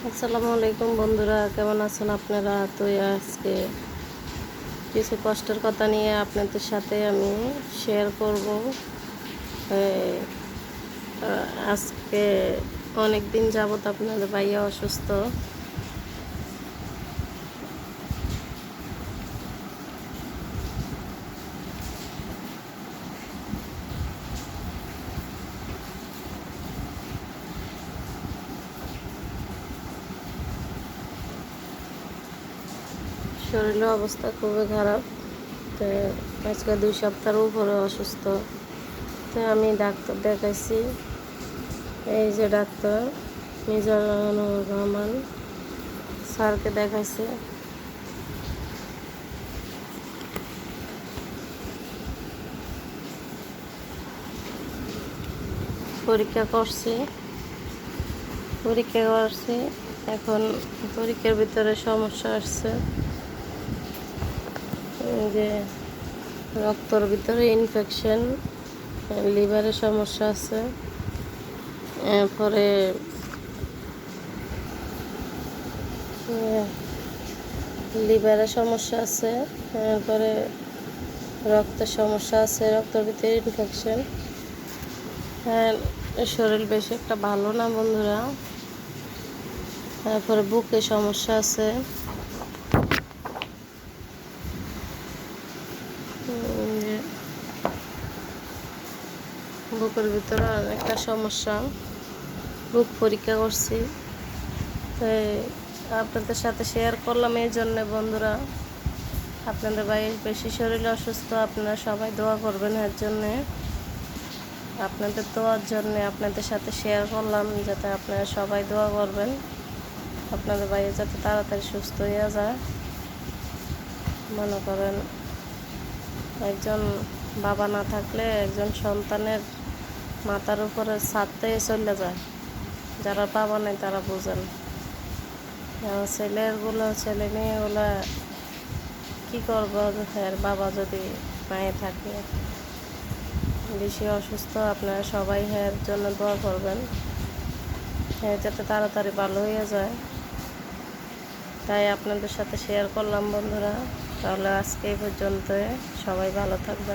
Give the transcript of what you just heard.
আসসালামু আলাইকুম বন্ধুরা, কেমন আছেন আপনারা? তো আজকে কিছু কষ্টের কথা নিয়ে আপনাদের সাথে আমি শেয়ার করব। আজকে অনেক দিন যাবত আপনাদের ভাইয়া অসুস্থ। শরীরের অবস্থা খুবই খারাপ। তো আজকে 2 সপ্তাহের উপরে অসুস্থ। তো আমি ডাক্তার দেখাইছি। এই যে ডাক্তার মিজানুর রহমান স্যারকে দেখাইছে। পরীক্ষা করছি। এখন পরীক্ষার ভিতরে সমস্যা আসছে যে রক্তর ভিতরে ইনফেকশন, লিভারে সমস্যা আছে, এরপরে লিভারে সমস্যা আছে, এরপরে রক্তের সমস্যা আছে, রক্তের ভিতরে ইনফেকশন। হ্যাঁ, শরীর বেশি একটা ভালো না বন্ধুরা। তারপরে বুকে সমস্যা আছে। বুকের ভিতরে অনেকটা সমস্যা। বুক পরীক্ষা করছি, তাই আপনাদের সাথে শেয়ার করলাম। এই জন্যে বন্ধুরা, আপনাদের ভাই বেশি শরীরে অসুস্থ, আপনারা সবাই দোয়া করবেন এর জন্যে। আপনাদের দোয়ার জন্যে আপনাদের সাথে শেয়ার করলাম, যাতে আপনারা সবাই দোয়া করবেন আপনাদের ভাইয়ের যাতে তাড়াতাড়ি সুস্থ হয়ে যায়। মনে করেন, একজন বাবা না থাকলে একজন সন্তানের মাথার উপরে ছাদটাই চলে যায়। যারা বাবা নেই তারা বোঝেন। ছেলে মেয়েগুলো কী করবো, হ্যাঁ বাবা যদি মায়ে থাকে। বেশি অসুস্থ, আপনারা সবাই হ্যাঁ জন্য দোয়া করবেন, হ্যাঁ যাতে তাড়াতাড়ি ভালো হয়ে যায়। তাই আপনাদের সাথে শেয়ার করলাম বন্ধুরা। তাহলে আজকে এই পর্যন্ত, সবাই ভালো থাকবেন।